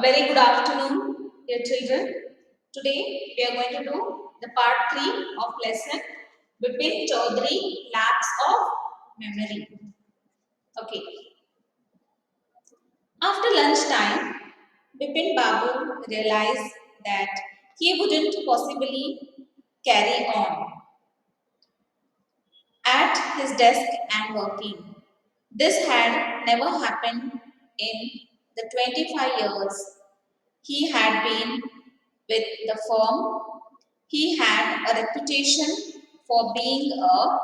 Very good afternoon, dear children. Today we are going to do the part 3 of lesson Bipin Chaudhary Lapse of Memory. Okay. After lunchtime, Bipin Babu realized that he wouldn't possibly carry on at his desk and working. This had never happened in the 25 years he had been with the firm. He had a reputation for being a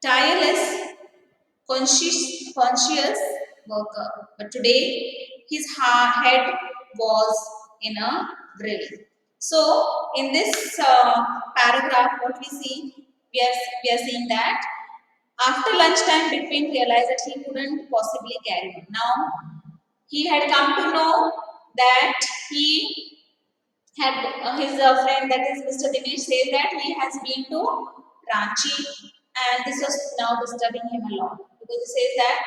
tireless, conscious worker. But today, his head was in a drill. So, in this paragraph, what we see, we are seeing that after lunchtime, Bipin realized that he couldn't possibly carry on. Now, he had come to know that he had his friend, that is Mr. Dinesh, says that he has been to Ranchi, and this was now disturbing him a lot because he says that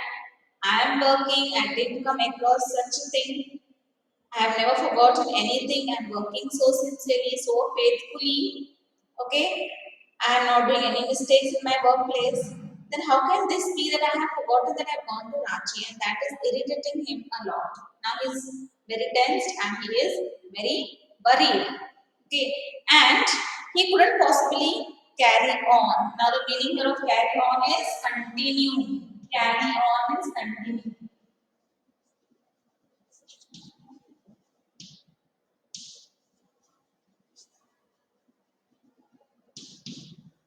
I am working and didn't come across such a thing. I have never forgotten anything. I'm working so sincerely, so faithfully. Okay, I am not doing any mistakes in my workplace. Then how can this be that I have forgotten that I've gone to Ranchi, and that is irritating him a lot. Now he's very tensed and he is very worried. Okay, and he couldn't possibly carry on. Now the meaning here of carry on is continue. Carry on is continue.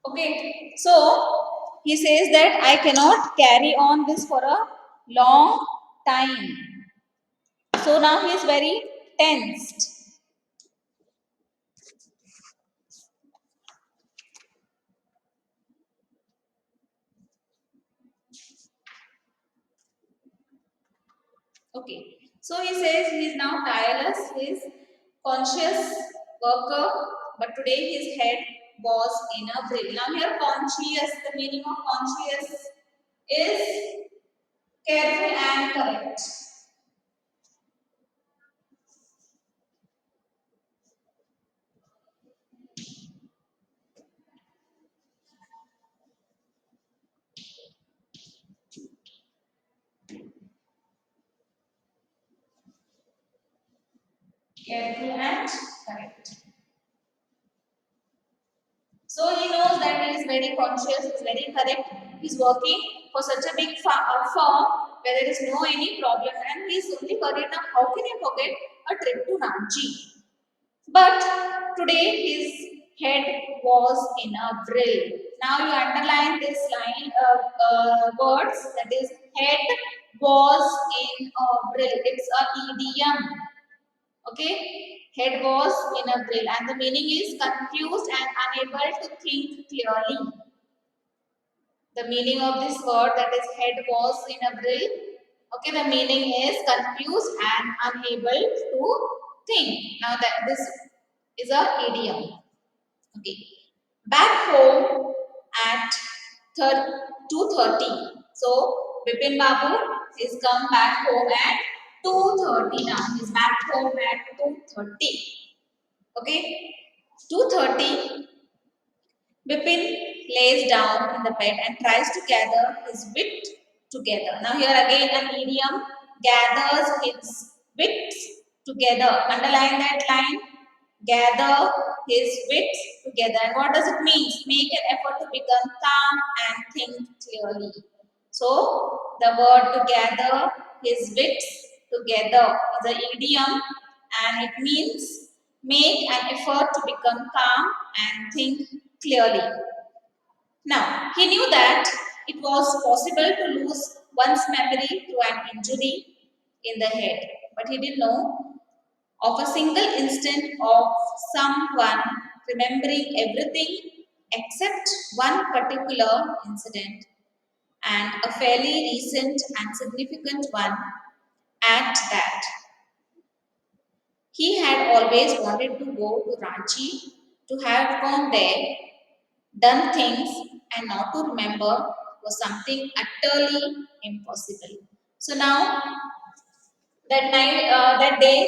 Okay, so he says that I cannot carry on this for a long time. So now he is very tensed. Okay, so he says he is now tireless, he is conscious worker, but today his head was in a drill. Now here conscious, the meaning of conscious is careful and correct. Careful and correct. So he knows that he is very conscious, he is very correct. He is working for such a big firm where there is no any problem, and he is only worried now how can I forget a trip to Ranchi. But today his head was in a drill. Now you underline this line words, that is head was in a drill. It's a idiom. Okay, head was in a drill, and the meaning is confused and unable to think clearly. The meaning of this word, that is head was in a drill. Okay, the meaning is confused and unable to think. Now that this is a idiom. Okay, back home at 2:30. So Bipin Babu is come back home at 2:30 now. He's back home at 2:30. Okay, 2:30. Bipin lays down in the bed and tries to gather his wit together. Now here again an idiom, gathers his wits together. Underline that line. Gather his wits together. And what does it mean? Make an effort to become calm and think clearly. So the word to gather his wits together is an idiom, and it means make an effort to become calm and think clearly. Now, he knew that it was possible to lose one's memory through an injury in the head, but he didn't know of a single instant of someone remembering everything except one particular incident, and a fairly recent and significant one at that. He had always wanted to go to Ranchi, to have gone there, done things, and not to remember was something utterly impossible. So now that day,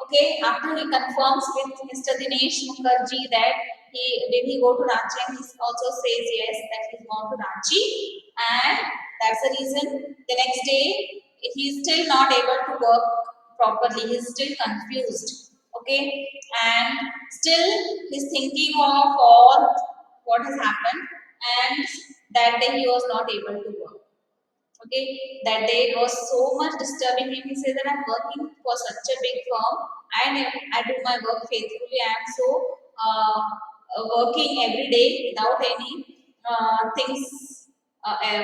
okay, after he confirms with Mr. Dinesh Mukherjee that did he go to Ranchi, and he also says yes that he's gone to Ranchi, and that's the reason the next day he's still not able to work properly. He's still confused, okay, and still he's thinking of all what has happened, and that day he was not able to work. Okay, that day it was so much disturbing him. He said that I'm working for such a big firm and I do my work faithfully. I am so working every day without any things,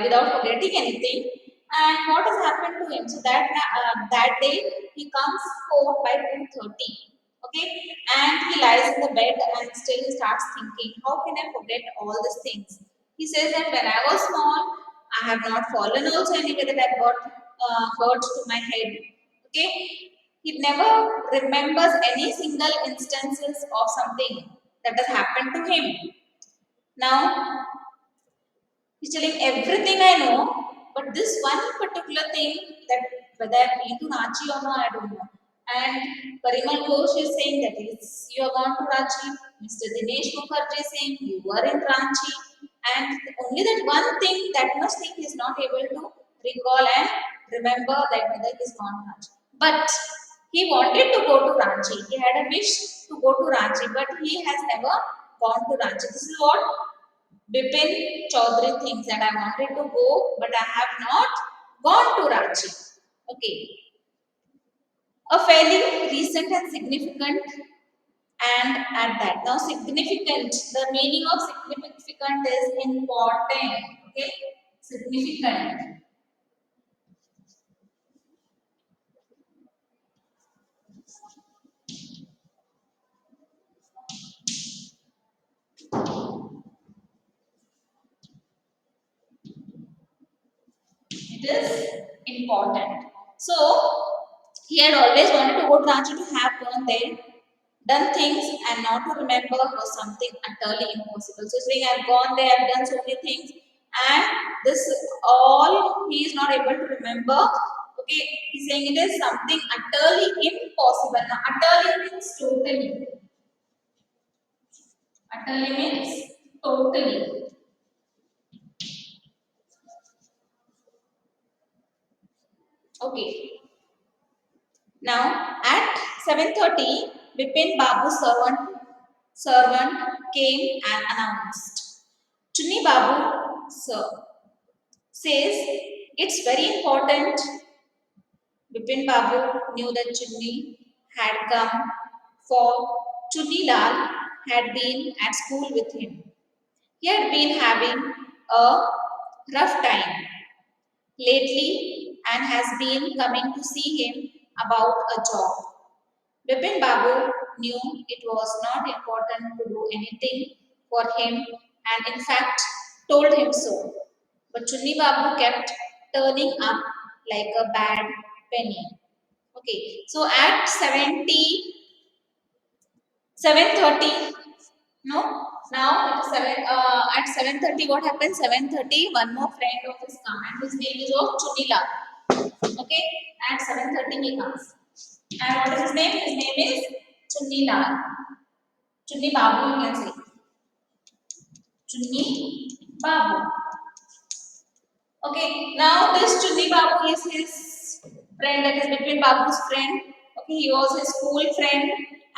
without forgetting anything. And what has happened to him? So that day he comes home by 2:30. Okay, and he lies in the bed and still he starts thinking, how can I forget all these things? He says that when I was small, I have not fallen also anywhere that I got hurt to my head. Okay, he never remembers any single instances of something that has happened to him. Now he's telling everything I know, but this one particular thing, that whether I've been to Ranchi or not, I don't know. And Parimal Ghosh is saying that is you have gone to Ranchi. Mr. Dinesh Mukherjee is saying you were in Ranchi. And only that one thing, that much thing, he is not able to recall and remember that whether he's gone to Ranchi. But he wanted to go to Ranchi. He had a wish to go to Ranchi, but he has never gone to Ranchi. This is what Bipin Chaudhary thinks, that I wanted to go, but I have not gone to Ranchi. Okay, a fairly recent and significant, and at that. Now, significant, the meaning of significant is important. Okay, significant. It is important. So, he had always wanted to go to Ranchi to have gone there, done things, and not to remember was something utterly impossible. So, saying I've gone there, I've done so many things, and this all he is not able to remember. Okay, he's saying it is something utterly impossible. Now, utterly means totally. Utterly means totally. Okay. Now at 7:30, Bipin Babu's servant came and announced. Chunni Babu sir, says it's very important. Bipin Babu knew that Chunni had come, for Chunni Lal had been at school with him. He had been having a rough time lately and has been coming to see him about a job. Bipin Babu knew it was not important to do anything for him, and in fact told him so. But Chunni Babu kept turning up like a bad penny. Okay, so at 7:30, no, now it is 7:30. What happens? 7:30, one more friend of his come, and his name is of Chunila. Okay, at 7:30 he comes. And what is his name? His name is Chunila. Chunni Babu, you can say. Chunni Babu. Okay, now this Chunni Babu is his friend, that is Bipin Babu's friend. Okay, he was his school friend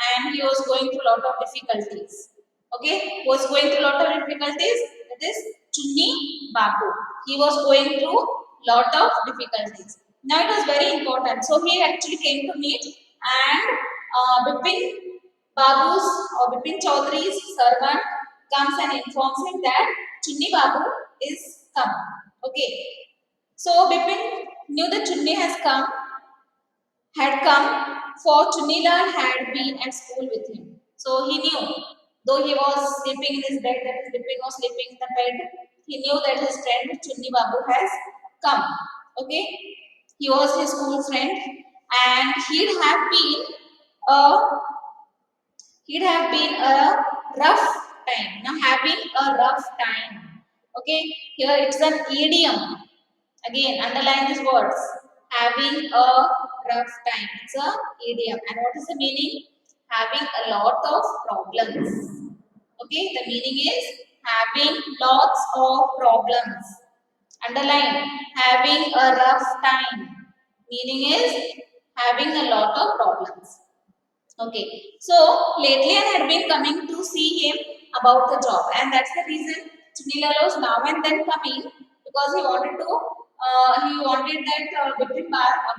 and he was going through a lot of difficulties. Okay, was going through a lot of difficulties. That is Chunni Babu. He was going through lot of difficulties. Now it was very important. So he actually came to meet, and Bipin Babu's or Bipin Chaudhary's servant comes and informs him that Chunni Babu is come. Okay. So Bipin knew that Chunni had come, for Chunilal had been at school with him. So he knew, though he was sleeping in his bed, that Bipin was sleeping in the bed, he knew that his friend Chunni Babu has come. Okay. He was his school friend, and a he'd have been a rough time. Now, having a rough time. Okay, here it's an idiom. Again, underline these words. Having a rough time. It's a idiom. And what is the meaning? Having a lot of problems. Okay, the meaning is having lots of problems. Underline, having a rough time. Meaning is having a lot of problems. Okay, so lately I had been coming to see him about the job, and that's the reason Sunilal was now and then coming because he wanted that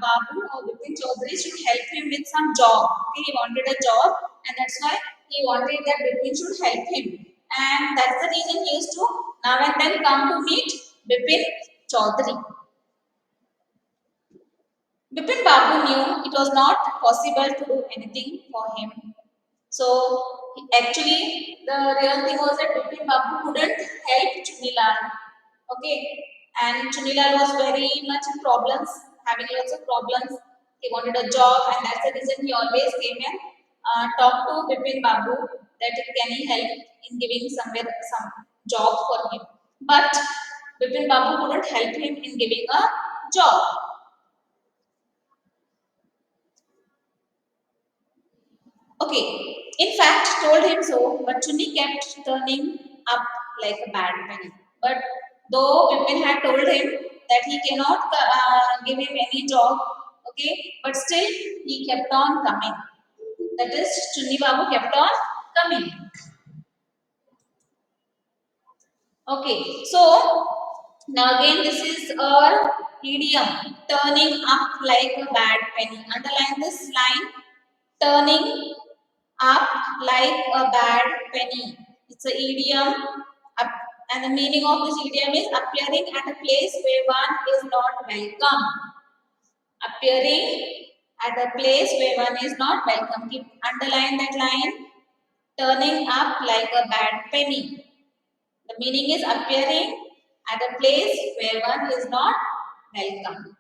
Babu or Bipin Chaudhary should help him with some job. Okay, he wanted a job, and that's why he wanted that Bipin should help him, and that's the reason he used to now and then come to meet Bipin Chaudhary. Bipin Babu knew it was not possible to do anything for him. So actually, the real thing was that Bipin Babu couldn't help Chunilal. Okay, and Chunilal was very much in problems, having lots of problems. He wanted a job, and that's the reason he always came and talked to Bipin Babu that can he help in giving some job for him. But Bipin Babu couldn't help him in giving a job. Okay, in fact, told him so, but Chunni kept turning up like a bad penny. But though Bipin had told him that he cannot give him any job, okay, but still he kept on coming. That is, Chunni Babu kept on coming. Okay, so now again, this is our idiom turning up like a bad penny. Underline this line turning up like a bad penny. It's an idiom, up, and the meaning of this idiom is appearing at a place where one is not welcome. Appearing at a place where one is not welcome. Keep underline that line. Turning up like a bad penny. The meaning is appearing at a place where one is not welcome.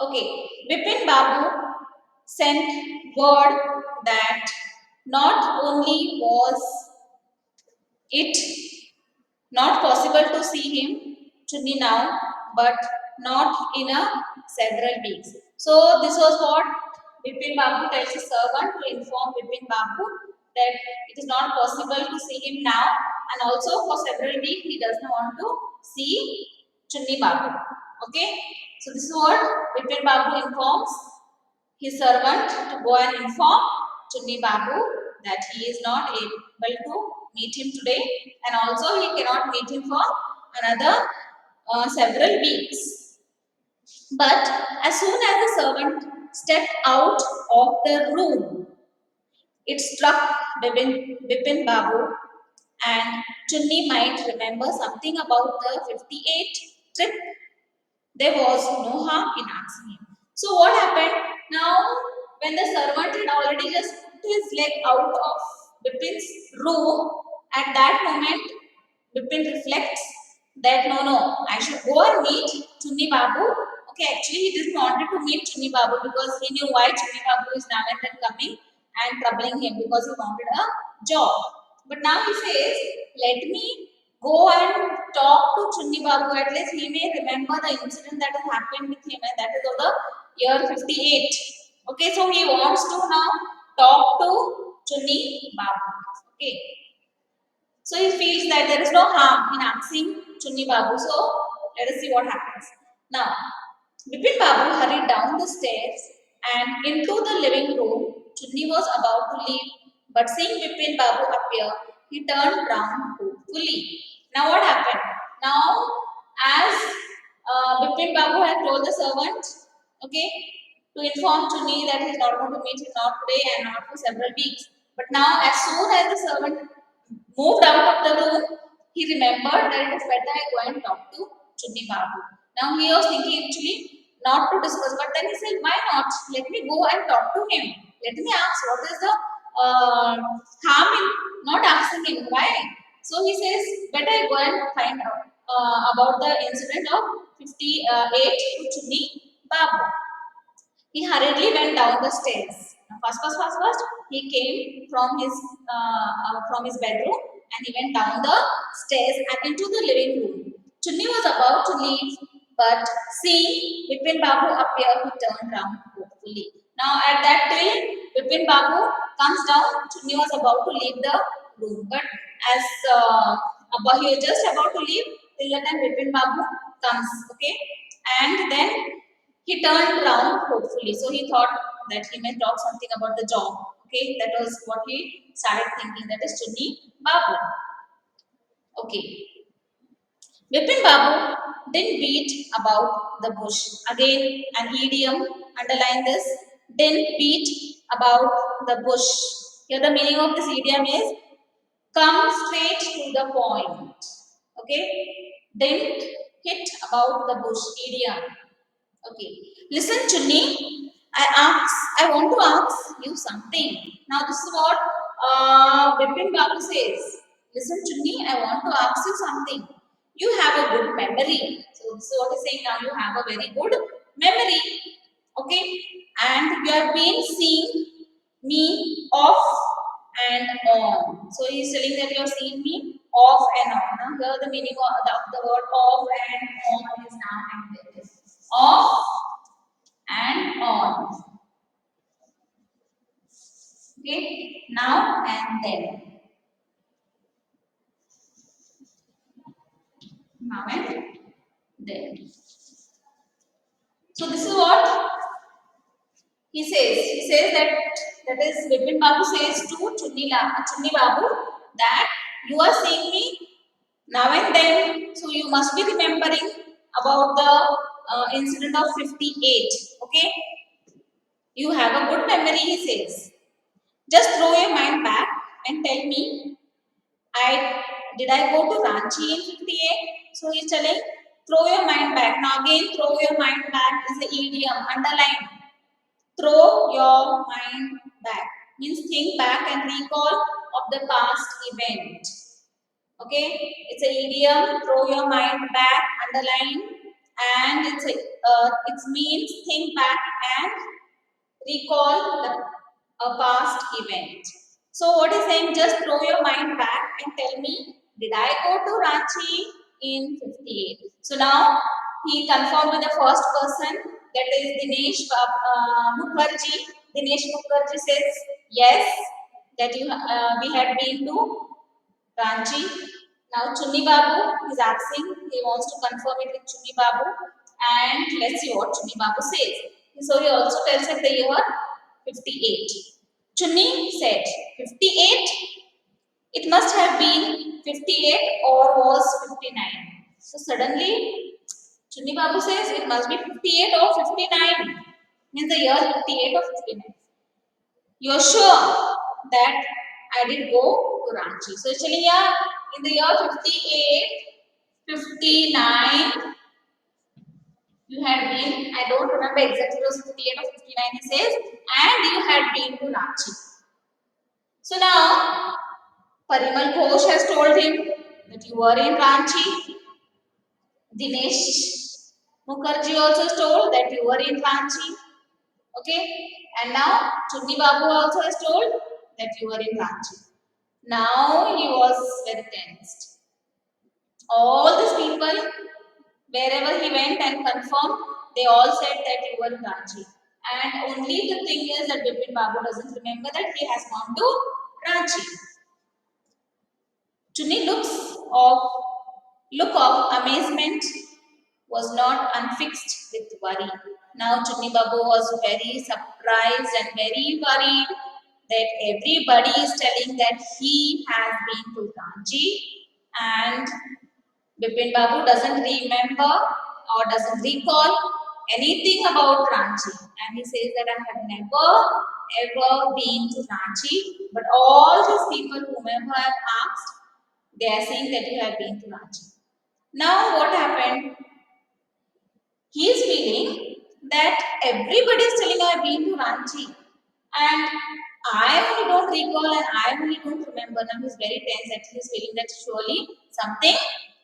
Okay, Bipin Babu sent word that not only was it not possible to see him Chunni now, but not in a several weeks. So this was what Bipin Babu tells his servant to inform Bipin Babu that it is not possible to see him now, and also for several weeks he does not want to see Chunni Babu. Okay, so this is what Bipin Babu informs his servant to go and inform Chunni Babu that he is not able to meet him today, and also he cannot meet him for another several weeks. But as soon as the servant stepped out of the room, it struck Bipin Babu, and Chunni might remember something about the 58 trip. There was no harm in asking him. So what happened? Now, when the servant had already just put his leg out of Bipin's room, at that moment, Bipin reflects that no, I should go and meet Chunni Babu. Okay, actually, he didn't wanted to meet Chunni Babu because he knew why Chunni Babu is now and then coming and troubling him because he wanted a job. But now he says, let me go and talk to Chunni Babu. At least he may remember the incident that has happened with him, and that is of the year 58. Okay, so he wants to now talk to Chunni Babu. Okay, so he feels that there is no harm in asking Chunni Babu. So let us see what happens. Now, Bipin Babu hurried down the stairs and into the living room. Chunni was about to leave, but seeing Bipin Babu appear, he turned round hopefully. Now what happened? Now, as Bipin Babu had told the servant, okay, to inform Chunni that he is not going to meet him not today and not for several weeks. But now, as soon as the servant moved out of the room, he remembered that it is better I go and talk to Chunni Babu. Now he was thinking actually not to discuss, but then he said, why not? Let me go and talk to him. Let me ask what is the harm in not asking him. Why? So he says, better I go and find out about the incident of 58 to Chunni Babu. He hurriedly went down the stairs. First, he came from his bedroom and he went down the stairs and into the living room. Chunni was about to leave, but seeing Bipin Babu appear, he turned round hopefully. hopefully. Now at that till Bipin Babu comes down, Chunni was about to leave the room. But as Abba he was just about to leave, till the time Bipin Babu comes, okay? And then he turned round hopefully. So he thought that he may talk something about the job. Okay, that was what he started thinking. That is Chunni Babu. Okay. Vipin Babu didn't beat about the bush. Again, an idiom, underline this, didn't beat about the bush. Here the meaning of this idiom is come straight to the point. Okay, didn't hit about the bush, idiom. Okay, listen Chunni, I want to ask you something. Now this is what Vipin Babu says. Listen Chunni, I want to ask you something. You have a good memory. So this is what he's saying now. You have a very good memory. Okay, and you have been seeing me off and on. So he's telling that you have seen me off and on. Now here the meaning of the word off and on is now embedded. Off and on. Okay, now and then. Now and then. So this is what he says. He says that is Vipin Babu says to Chunni Babu that you are seeing me now and then. So you must be remembering about the incident of 58. Okay, you have a good memory. He says. Just throw your mind back and tell me I did I go to Ranchi in 58? So he's telling, throw your mind back. Now again, throw your mind back is the idiom. Underline. Throw your mind back. Means think back and recall of the past event. Okay? It's a idiom. Throw your mind back. Underline. And it means think back and recall a past event. So what is saying? Just throw your mind back and tell me, did I go to Ranchi in 58? So now he confirmed with the first person, that is Dinesh Mukherjee. Dinesh Mukherjee says yes, that we had been to Ranchi. Now Chunni Babu is asking, he wants to confirm it with Chunni Babu, and let's see what Chunni Babu says. So he also tells us the year 58. Chunni said 58, it must have been 58 or was 59. So suddenly Chunni Babu says it must be 58 or 59. Means the year 58 or 59. You're sure that I did go to Ranchi. So actually, yeah, in the year 58, 59, you had been, I don't remember exactly, it was 58 or 59, he says, and you had been to Ranchi. So now, Parimal Ghosh has told him that you were in Ranchi. Dinesh Mukherjee also told that you were in Ranchi. Okay, and now Chunni Babu also has told that you were in Ranchi. Now he was very tensed. All these people, wherever he went and confirmed, they all said that you were in Ranchi. And only the thing is that Bipin Babu doesn't remember that he has gone to Ranchi. Chunni look of amazement was not unfixed with worry. Now Chunni Babu was very surprised and very worried that everybody is telling that he has been to Ranchi, and Bipin Babu doesn't remember or doesn't recall anything about Ranchi, and he says that I have never ever been to Ranchi, but all these people whomever I have asked, they are saying that you have been to Ranchi. Now what happened? He is feeling that everybody is telling I have been to Ranchi, and I only don't recall and I only don't remember. Now he's very tense that he's feeling that surely something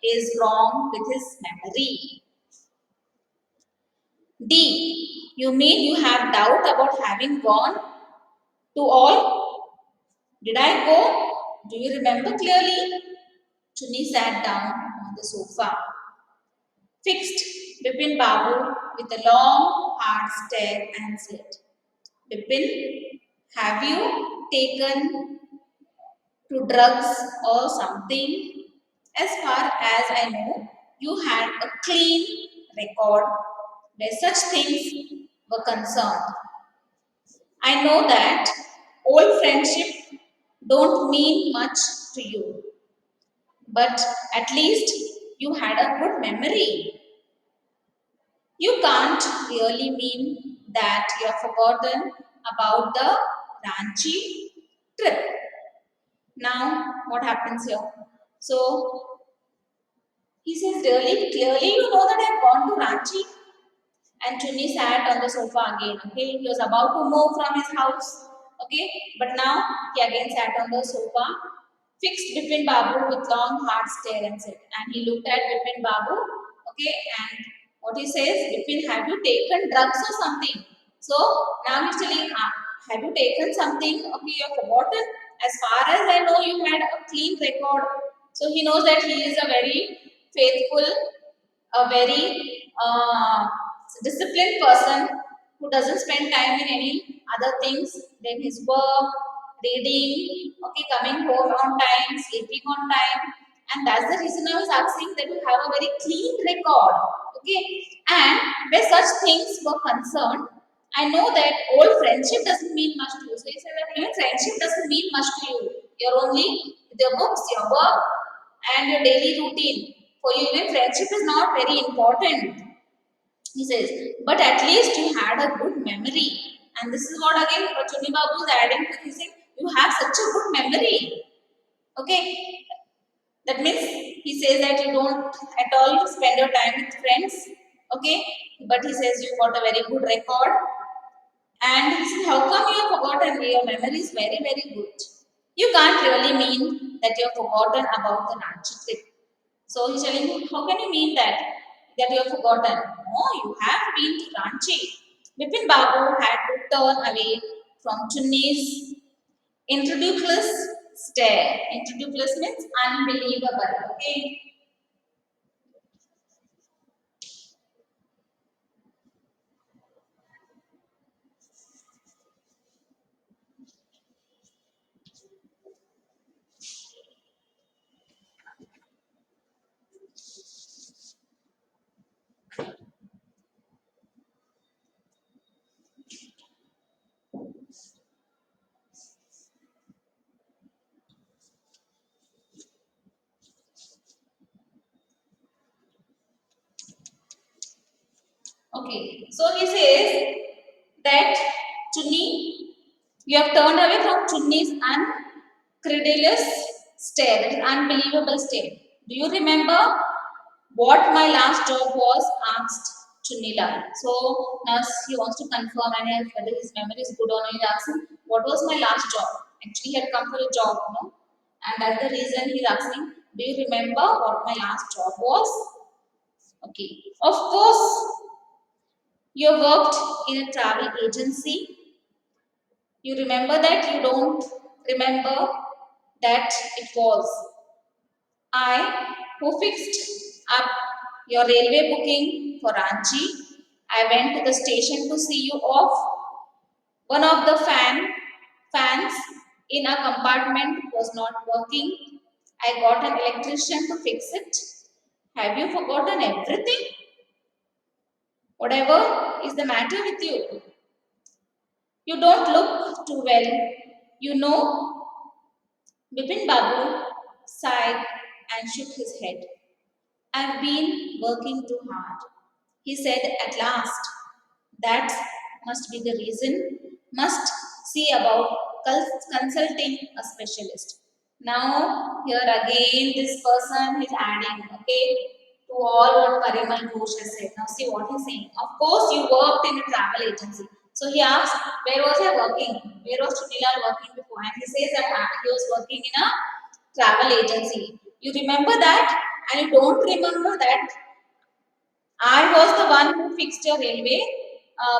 is wrong with his memory. D. You mean you have doubt about having gone to all? Did I go? Do you remember clearly? Chunni sat down on the sofa, fixed Bipin Babu with a long, hard stare and said, Bipin, have you taken to drugs or something? As far as I know, you had a clean record where such things were concerned. I know that old friendship don't mean much to you, but at least you had a good memory. You can't really mean that you have forgotten about the Ranchi trip. Now, what happens here? So, he says, really clearly, you know that I've gone to Ranchi. And Chunni sat on the sofa again. Okay, he was about to move from his house. Okay, but now he again sat on the sofa, fixed Bipin Babu with long hard stare and said, and he looked at Bipin Babu. Okay, and what he says, Bipin, have you taken drugs or something? So now he's telling, have you taken something? Okay, you've forgotten. As far as I know, you had a clean record. So he knows that he is a very faithful, a very disciplined person who doesn't spend time in any other things than his work, reading, okay, coming home on time, sleeping on time. And that's the reason I was asking that you have a very clean record. Okay. And where such things were concerned, I know that old friendship doesn't mean much to you. So he said that even friendship doesn't mean much to you. You're only with your books, your work, and your daily routine. For you, even friendship is not very important. He says, but at least you had a good memory. And this is what again Chuni Babu is adding to this thing. You have such a good memory. Okay. That means he says that you don't at all spend your time with friends. Okay. But he says you got a very good record. And he says, how come you have forgotten? Your memory is very, very good. You can't really mean that you have forgotten about the Ranchi trip. So he's telling me, how can you mean that? That you have forgotten? No, you have been to Ranchi. Bipin Babu had to turn away from Chunni's incredulous stare. Incredulous means unbelievable. Okay. Okay. So he says that Chunni, you have turned away from Chunni's incredulous stare, that is unbelievable stare. Do you remember what my last job was? Asked Chunila. So now he wants to confirm and whether his memory is good or not. He's asking, what was my last job? Actually, he had come for a job, no? And that's the reason he's asking, do you remember what my last job was? Okay. Of course, you worked in a travel agency. You remember that? You don't remember that it was I who fixed up your railway booking for Ranchi. I went to the station to see you off. One of the fans in a compartment was not working. I got an electrician to fix it. Have you forgotten everything? Whatever is the matter with you? You don't look too well. You know, Bipin Babu sighed and shook his head. I've been working too hard. He said at last. That must be the reason. Must see about consulting a specialist. Now, here again, this person is adding, okay, to all what Parimal Ghosh has said. Now, see what he's saying. Of course, you worked in a travel agency. So he asked, where was I working? Where was Chunilal working before? And he says that he was working in a travel agency. You remember that? And you don't remember that I was the one who fixed your railway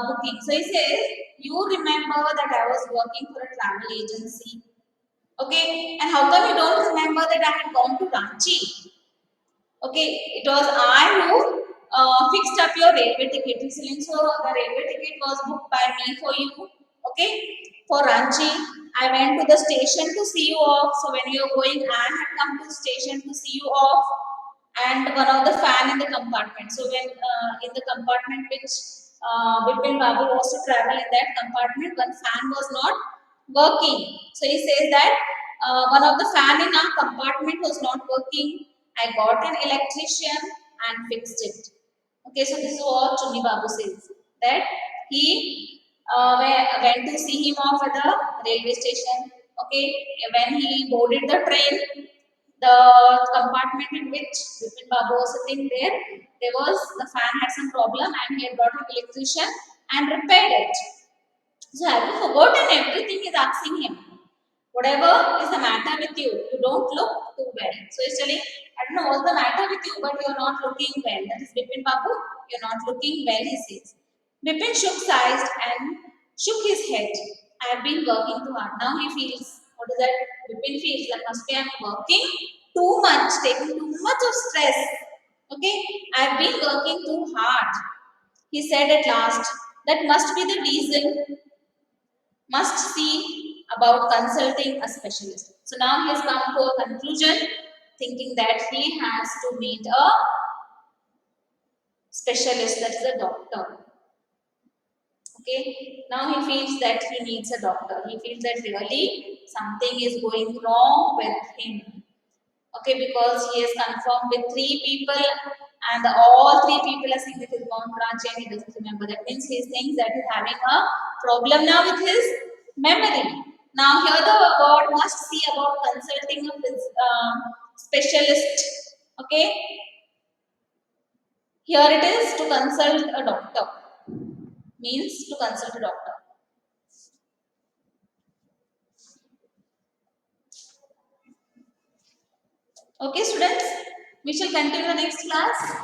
booking. So he says, you remember that I was working for a travel agency. Okay, and how come you don't remember that I had gone to Ranchi? Okay, it was I who fixed up your railway ticket. He's saying, so the railway ticket was booked by me for you. Okay, for Ranchi, I went to the station to see you off. So when you are going, I had come to the station to see you off, and one of the fan in the compartment. So when in the compartment which Bipin Babu was to travel in that compartment, one fan was not working. So he says that one of the fan in our compartment was not working. I got an electrician and fixed it. Okay, so this is what Chunni Babu says, that he went to see him off at the railway station. Okay, when he boarded the train, the compartment in which Bipin Babu was sitting there was the fan had some problem and he had got an electrician and repaired it. So have you forgotten everything? He's asking him. Whatever is the matter with you, you don't look too well. So he's telling, I don't know what's the matter with you, but you're not looking well. That is Bipin Babu, you're not looking well, he says. Bipin shook sighs and shook his head. I've been working too hard. Now he feels, what is that? Bipin feels that must be I'm working too much, taking too much of stress. Okay, I've been working too hard. He said at last, that must be the reason, must see about consulting a specialist. So now he has come to a conclusion thinking that he has to meet a specialist, that is a doctor. Okay, now he feels that he needs a doctor. He feels that really something is going wrong with him. Okay, because he has confirmed with three people and all three people are saying that he's gone to Ranchi and he doesn't remember. That means he thinks that he's having a problem now with his memory. Now here the word must see about consulting a specialist. Okay, here it is to consult a doctor, means to consult a doctor. Okay students, we shall continue the next class.